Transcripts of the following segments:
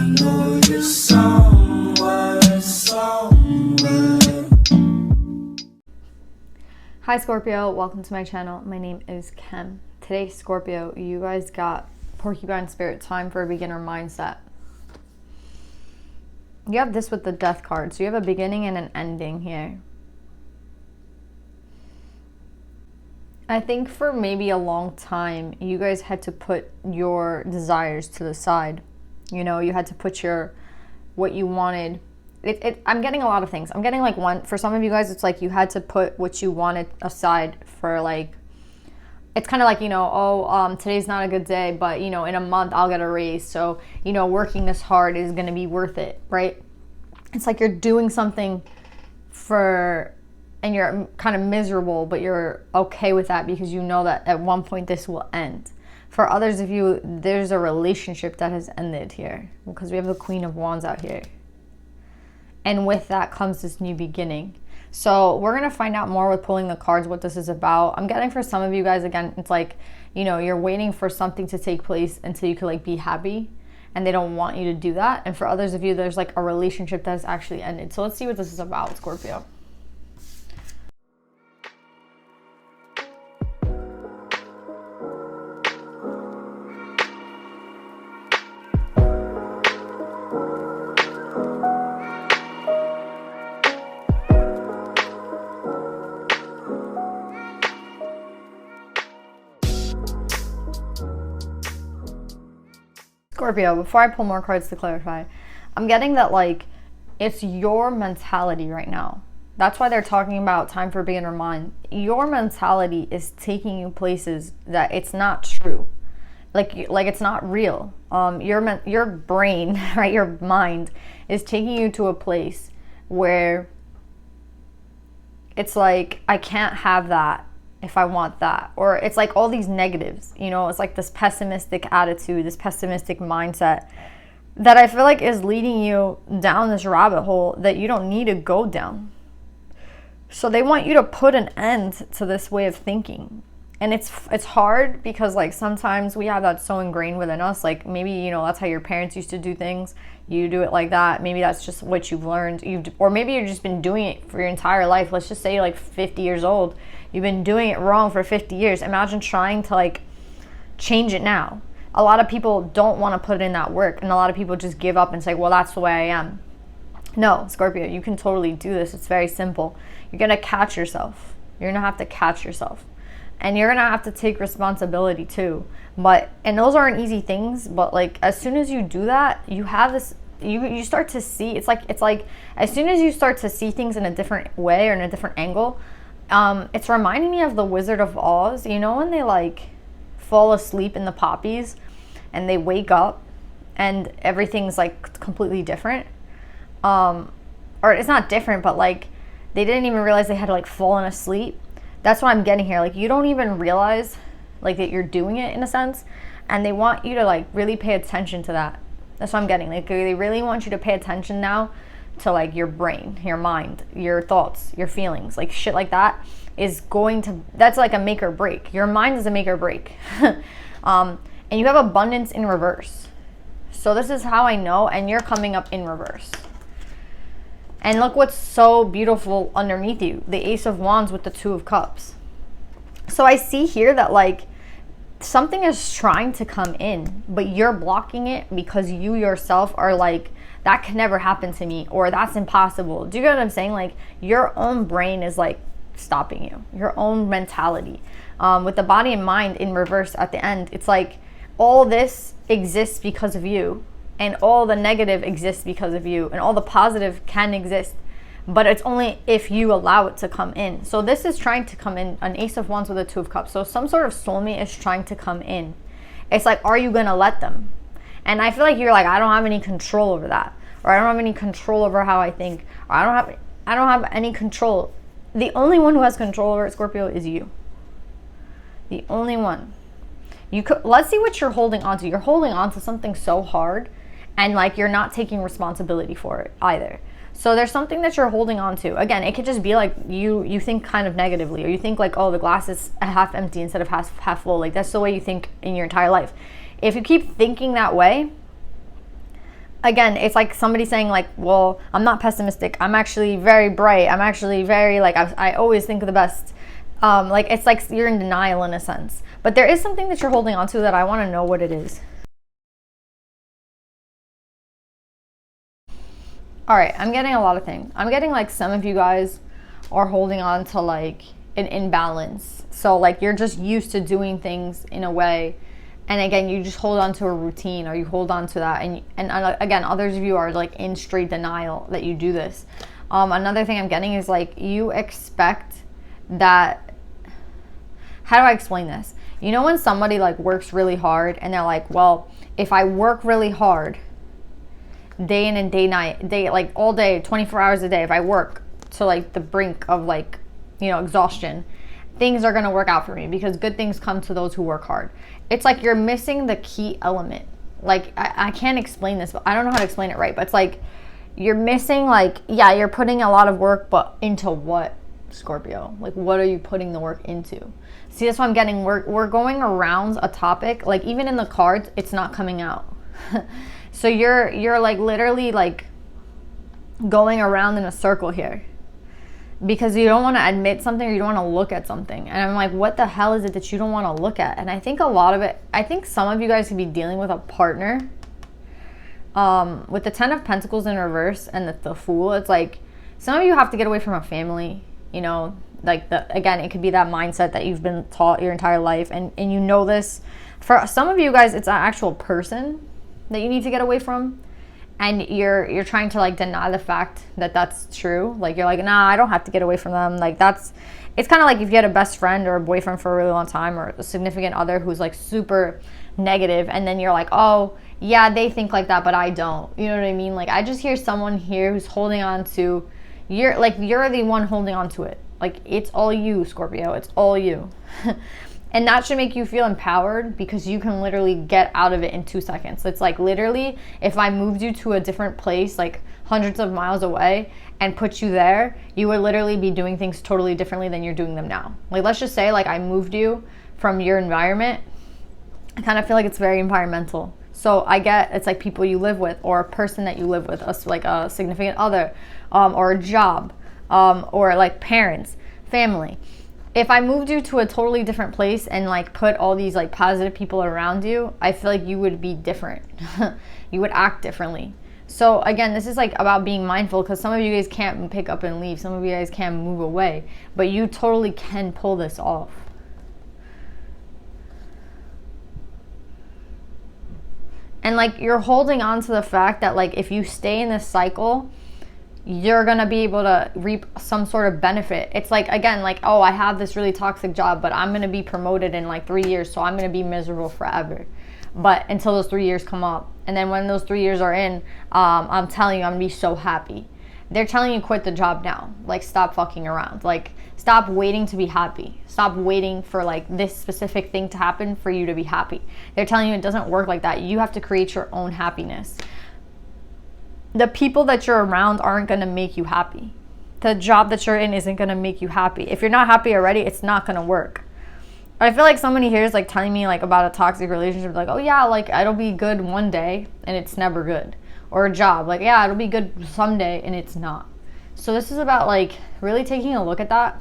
know you're somewhere, somewhere. Hi Scorpio, welcome to my channel. My name is Kim. Today, Scorpio, you guys got Porcupine Spirit, time for a beginner mindset. You have this with the Death card, so you have a beginning and an ending here. I think for maybe a long time, you guys had to put your desires to the side. You know, you had to put what you wanted. I'm getting a lot of things. I'm getting like for some of you guys, it's like you had to put what you wanted aside for like, it's kind of like, you know, today's not a good day, but you know, in a month I'll get a raise. So, you know, working this hard is going to be worth it, right? It's like you're doing something and you're kind of miserable, but you're okay with that because you know that at one point this will end. For others of you, there's a relationship that has ended here because we have the Queen of Wands out here. And with that comes this new beginning. So we're going to find out more with pulling the cards what this is about. I'm getting for some of you guys, again, it's like, you know, you're waiting for something to take place until you could like be happy, and they don't want you to do that. And for others of you, there's like a relationship that's actually ended. So let's see what this is about, Scorpio. Scorpio, before I pull more cards to clarify, I'm getting that like it's your mentality right now. That's why they're talking about time for beginner mind. Your mentality is taking you places that it's not true. Like it's not real. Your brain, right, your mind is taking you to a place where it's like, I can't have that if I want that. Or it's like all these negatives, you know, it's like this pessimistic attitude, this pessimistic mindset that I feel like is leading you down this rabbit hole that you don't need to go down. So they want you to put an end to this way of thinking. And it's hard because like sometimes we have that so ingrained within us. Like maybe, you know, that's how your parents used to do things. You do it like that. Maybe that's just what you've learned. Or maybe you've just been doing it for your entire life. Let's just say you're like 50 years old. You've been doing it wrong for 50 years. Imagine trying to like change it now. A lot of people don't want to put in that work. And a lot of people just give up and say, well, that's the way I am. No, Scorpio, you can totally do this. It's very simple. You're going to catch yourself. You're going to have to catch yourself. And you're going to have to take responsibility too. And those aren't easy things. But like as soon as you do that, you have this, you start to see, it's like as soon as you start to see things in a different way or in a different angle, it's reminding me of the Wizard of Oz. You know when they like fall asleep in the poppies and they wake up and everything's like completely different? Or it's not different, but like they didn't even realize they had like fallen asleep. That's what I'm getting here. Like you don't even realize like that you're doing it in a sense, and they want you to like really pay attention to that. That's what I'm getting. Like they really want you to pay attention now to like your brain, your mind, your thoughts, your feelings, like shit like that is that's like a make or break. Your mind is a make or break. And you have abundance in reverse. So this is how I know, and you're coming up in reverse. And look what's so beautiful underneath you, the Ace of Wands with the Two of Cups. So I see here that like something is trying to come in, but you're blocking it because you yourself are like, that can never happen to me, or that's impossible. Do you get what I'm saying? Like your own brain is like stopping you, your own mentality. With the body and mind in reverse at the end, it's like all this exists because of you, and all the negative exists because of you, and all the positive can exist, but it's only if you allow it to come in. So this is trying to come in, an Ace of Wands with a Two of Cups. So some sort of soulmate is trying to come in. It's like, are you gonna let them? And I feel like you're like, I don't have any control over that, or I don't have any control over how I think, or I don't have any control. The only one who has control over it, Scorpio, is you. The only one. Let's see what you're holding on to. You're holding on to something so hard, and like you're not taking responsibility for it either. So there's something that you're holding on to. Again, it could just be like you think kind of negatively, or you think like, oh, the glass is half empty instead of half full. Like that's the way you think in your entire life. If you keep thinking that way, again, it's like somebody saying like, well, I'm not pessimistic, I'm actually very bright, I'm actually very like, I always think of the best. Like it's like you're in denial in a sense, but there is something that you're holding on to that I want to know what it is. All right, I'm getting a lot of things. I'm getting like some of you guys are holding on to like an imbalance. So like you're just used to doing things in a way, and again you just hold on to a routine, or you hold on to that, and again others of you are like in straight denial that you do this. Another thing I'm getting is like you expect that, how do I explain this? You know when somebody like works really hard and they're like, well, if I work really hard day in and day like all day, 24 hours a day, if I work to like the brink of like, you know, exhaustion, things are going to work out for me because good things come to those who work hard. It's like you're missing the key element. Like I can't explain this, but I don't know how to explain it right, but it's like you're missing, like, yeah, you're putting a lot of work, but into what, Scorpio? Like what are you putting the work into? See, that's what I'm getting. We're going around a topic, like even in the cards it's not coming out. So you're like literally like going around in a circle here because you don't want to admit something, or you don't want to look at something. And I'm like, what the hell is it that you don't want to look at? And I think a lot of it, I think some of you guys could be dealing with a partner. With the 10 of Pentacles in reverse and the Fool, it's like some of you have to get away from a family, you know, like again, it could be that mindset that you've been taught your entire life, and you know this. For some of you guys, it's an actual person that you need to get away from, and you're trying to like deny the fact that that's true. Like you're like, nah, I don't have to get away from them. Like it's kind of like if you had a best friend or a boyfriend for a really long time, or a significant other who's like super negative, and then you're like, oh yeah, they think like that, but I don't. You know what I mean? Like I just hear someone here who's holding on to, you're the one holding on to it. Like it's all you, Scorpio. It's all you. And that should make you feel empowered because you can literally get out of it in 2 seconds. It's like literally, if I moved you to a different place, like hundreds of miles away, and put you there, you would literally be doing things totally differently than you're doing them now. Like let's just say like I moved you from your environment. I kind of feel like it's very environmental. So I get it's like people you live with, or a person that you live with, like a significant other, or a job, or like parents, family. If I moved you to a totally different place and like put all these like positive people around you, I feel like you would be different. You would act differently. So again, this is like about being mindful, because some of you guys can't pick up and leave. Some of you guys can't move away, but you totally can pull this off. And like you're holding on to the fact that like if you stay in this cycle, you're gonna be able to reap some sort of benefit. It's like, again, like, oh, I have this really toxic job, but I'm gonna be promoted in like 3 years, so I'm gonna be miserable forever. But until those 3 years come up, and then when those 3 years are in, I'm telling you, I'm gonna be so happy. They're telling you quit the job now. Like stop fucking around. Like stop waiting to be happy. Stop waiting for like this specific thing to happen for you to be happy. They're telling you it doesn't work like that. You have to create your own happiness. The people that you're around aren't going to make you happy. The job that you're in isn't going to make you happy. If you're not happy already, it's not going to work. I feel like somebody here is like telling me like about a toxic relationship, like, oh yeah, like it'll be good one day and it's never good. Or a job, like, yeah, it'll be good someday and it's not. So this is about like really taking a look at that,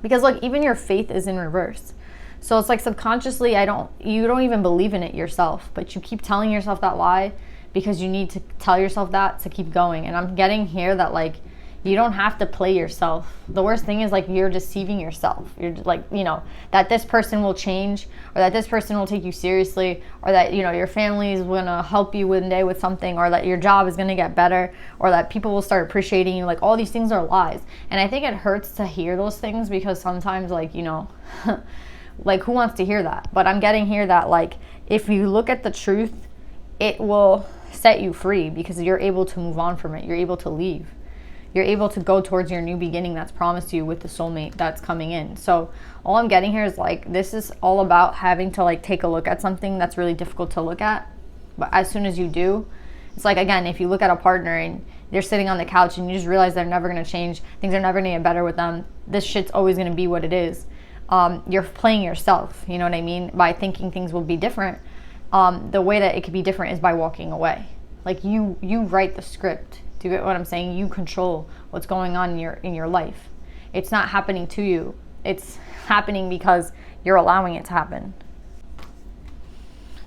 because like even your faith is in reverse. So it's like subconsciously you don't even believe in it yourself, but you keep telling yourself that lie because you need to tell yourself that to keep going. And I'm getting here that like you don't have to play yourself. The worst thing is like you're deceiving yourself. You're like, you know, that this person will change, or that this person will take you seriously, or that, you know, your family is gonna help you one day with something, or that your job is gonna get better, or that people will start appreciating you. Like all these things are lies. And I think it hurts to hear those things, because sometimes like, you know, like who wants to hear that? But I'm getting here that like if you look at the truth, it will set you free, because you're able to move on from it. You're able to leave. You're able to go towards your new beginning that's promised you with the soulmate that's coming in. So all I'm getting here is like, this is all about having to like take a look at something that's really difficult to look at. But as soon as you do, it's like, again, if you look at a partner and they're sitting on the couch and you just realize they're never going to change, things are never going to get better with them, this shit's always going to be what it is. You're playing yourself, you know what I mean? By thinking things will be different. The way that it could be different is by walking away. Like you write the script. Do you get what I'm saying? You control what's going on in your life. It's not happening to you. It's happening because you're allowing it to happen.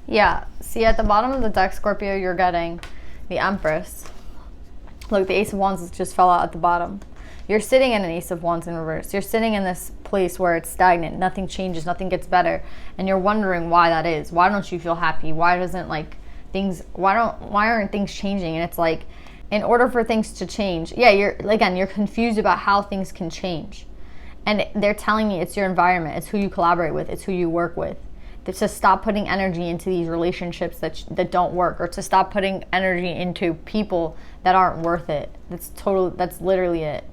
Yeah, see at the bottom of the deck, Scorpio, you're getting the Empress. Look, the Ace of Wands just fell out at the bottom. You're sitting in an Ace of Wands in reverse. You're sitting in this place where it's stagnant. Nothing changes. Nothing gets better. And you're wondering why that is. Why don't you feel happy? Why doesn't like things, why aren't things changing? And it's like, in order for things to change, yeah, you're confused about how things can change. And they're telling you it's your environment. It's who you collaborate with. It's who you work with. To stop putting energy into these relationships that don't work, or to stop putting energy into people that aren't worth it. That's literally it.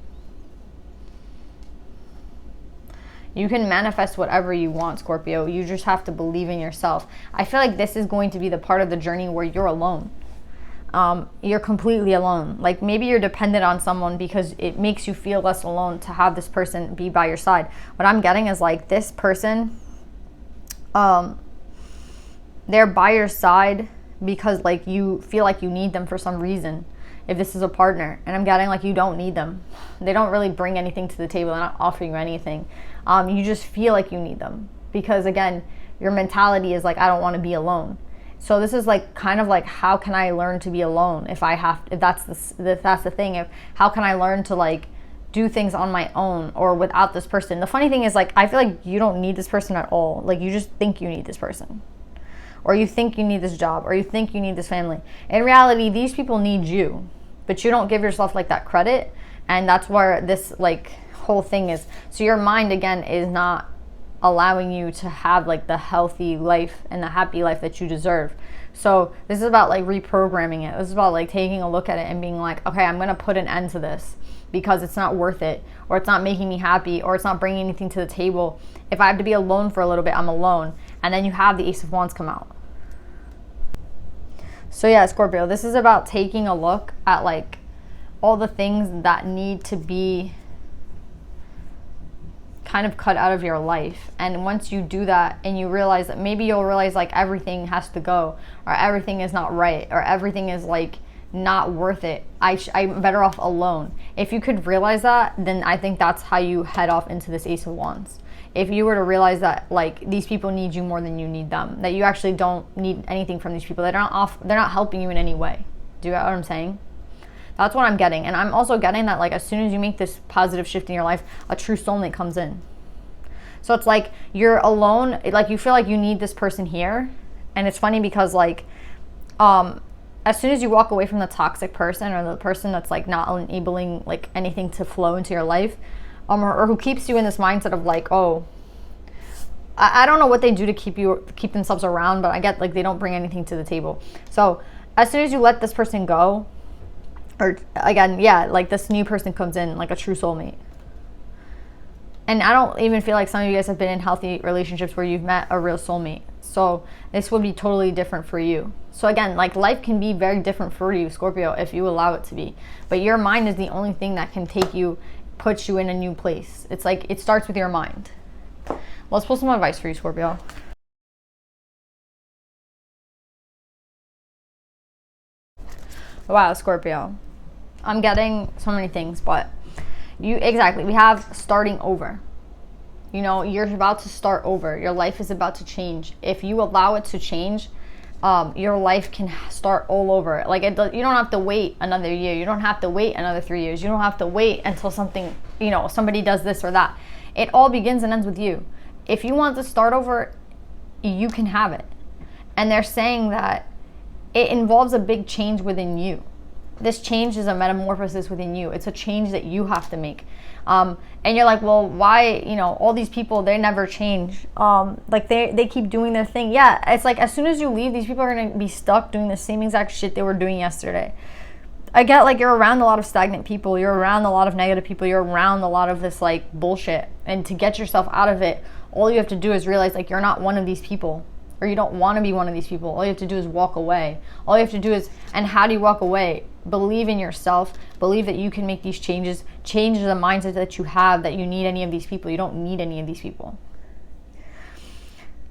You can manifest whatever you want, Scorpio. You just have to believe in yourself. I feel like this is going to be the part of the journey where you're alone. You're completely alone. Like maybe you're dependent on someone because it makes you feel less alone to have this person be by your side. What I'm getting is like this person, they're by your side because like you feel like you need them for some reason. If this is a partner, and I'm getting like you don't need them. They don't really bring anything to the table. They're not offering you anything. You just feel like you need them because again, your mentality is like, I don't want to be alone. So this is like kind of like, how can I learn to be alone if that's the thing. How can I learn to like do things on my own or without this person? The funny thing is like, I feel like you don't need this person at all. Like you just think you need this person, or you think you need this job, or you think you need this family. In reality, these people need you, but you don't give yourself like that credit. And that's where this like whole thing is. So your mind again is not allowing you to have like the healthy life and the happy life that you deserve. So this is about like reprogramming it. This is about like taking a look at it and being like, okay, I'm going to put an end to this because it's not worth it, or it's not making me happy, or it's not bringing anything to the table. If I have to be alone for a little bit, I'm alone. And then you have the Ace of Wands come out. So yeah, Scorpio, this is about taking a look at like all the things that need to be kind of cut out of your life. And once you do that and you realize that, maybe you'll realize like everything has to go, or everything is not right, or everything is like not worth it. I'm better off alone. If you could realize that, then I think that's how you head off into this Ace of Wands. If you were to realize that like these people need you more than you need them, that you actually don't need anything from these people, they're not helping you in any way. Do you get what I'm saying? That's what I'm getting. And I'm also getting that like as soon as you make this positive shift in your life, a true soulmate comes in. So it's like you're alone, like you feel like you need this person here. And it's funny because like as soon as you walk away from the toxic person, or the person that's like not enabling like anything to flow into your life, or who keeps you in this mindset of like, oh, I don't know what they do to keep themselves around, but I get like they don't bring anything to the table. So as soon as you let this person go, or again, yeah, like this new person comes in, like a true soulmate. And I don't even feel like some of you guys have been in healthy relationships where you've met a real soulmate. So this would be totally different for you. So again, like life can be very different for you, Scorpio, if you allow it to be. But your mind is the only thing that can put you in a new place. It's like, it starts with your mind. Let's pull some advice for you, Scorpio. Wow, Scorpio. I'm getting so many things, but we have starting over. You know, you're about to start over. Your life is about to change. If you allow it to change, your life can start all over. Like you don't have to wait another year. You don't have to wait another 3 years. You don't have to wait until somebody does this or that. It all begins and ends with you. If you want to start over, you can have it. And they're saying that it involves a big change within you. This change is a metamorphosis within you. It's a change that you have to make. And you're like, well, why, all these people, they never change. Like they keep doing their thing. Yeah, it's like as soon as you leave, these people are going to be stuck doing the same exact shit they were doing yesterday. I get like you're around a lot of stagnant people. You're around a lot of negative people. You're around a lot of this like bullshit. And to get yourself out of it, all you have to do is realize like you're not one of these people. Or you don't want to be one of these people. All you have to do is walk away. All you have to do is, and how do you walk away? Believe in yourself. Believe that you can make these changes. Change the mindset that you have, that you need any of these people. You don't need any of these people.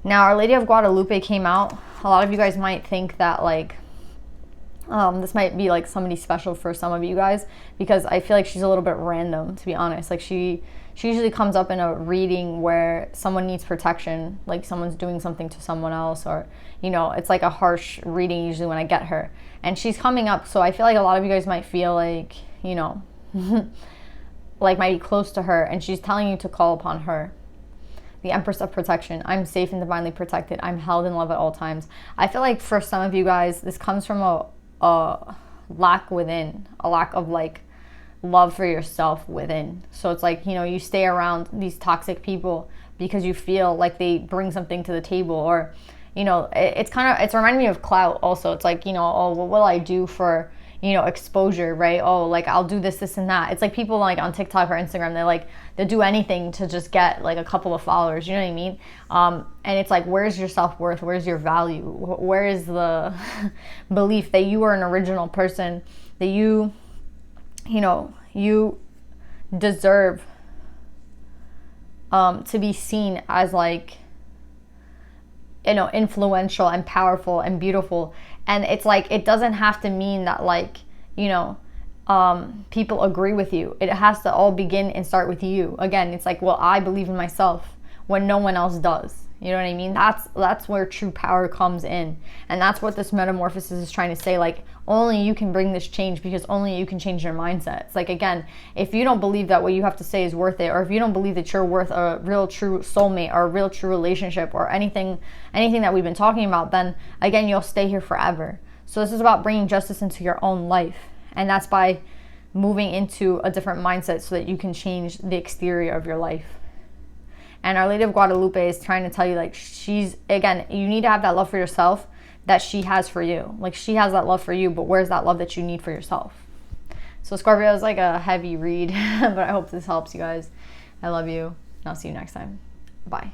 Now, Our Lady of Guadalupe came out. A lot of you guys might think that like, This might be like somebody special for some of you guys, because I feel like she's a little bit random, to be honest. Like she usually comes up in a reading where someone needs protection, like someone's doing something to someone else, or, you know, it's like a harsh reading usually when I get her. And she's coming up, so I feel like a lot of you guys might feel like, you know, like might be close to her, and she's telling you to call upon her. The Empress of Protection. I'm safe and divinely protected. I'm held in love at all times. I feel like for some of you guys, this comes from a lack within, a lack of like love for yourself within. So it's like, you know, you stay around these toxic people because you feel like they bring something to the table, or, you know, it's reminding me of clout also. It's like, you know, oh, what will I do for, you know, exposure, right? Oh, like I'll do this and that. It's like people like on TikTok or Instagram, they'll do anything to just get like a couple of followers, you know what I mean? And it's like, where's your self-worth? Where's your value? Where is the belief that you are an original person, that you know, you deserve to be seen as like, you know, influential and powerful and beautiful. And it's like, it doesn't have to mean that like, you know, people agree with you. It has to all begin and start with you. Again, it's like, well, I believe in myself when no one else does. You know what I mean? That's where true power comes in. And that's what this metamorphosis is trying to say. Like, only you can bring this change, because only you can change your mindset. It's like, again, if you don't believe that what you have to say is worth it, or if you don't believe that you're worth a real true soulmate or a real true relationship or anything that we've been talking about, then again, you'll stay here forever. So this is about bringing justice into your own life. And that's by moving into a different mindset so that you can change the exterior of your life. And Our Lady of Guadalupe is trying to tell you, like, again, you need to have that love for yourself that she has for you. Like, she has that love for you, but where's that love that you need for yourself? So Scorpio is like a heavy read, but I hope this helps you guys. I love you, and I'll see you next time. Bye.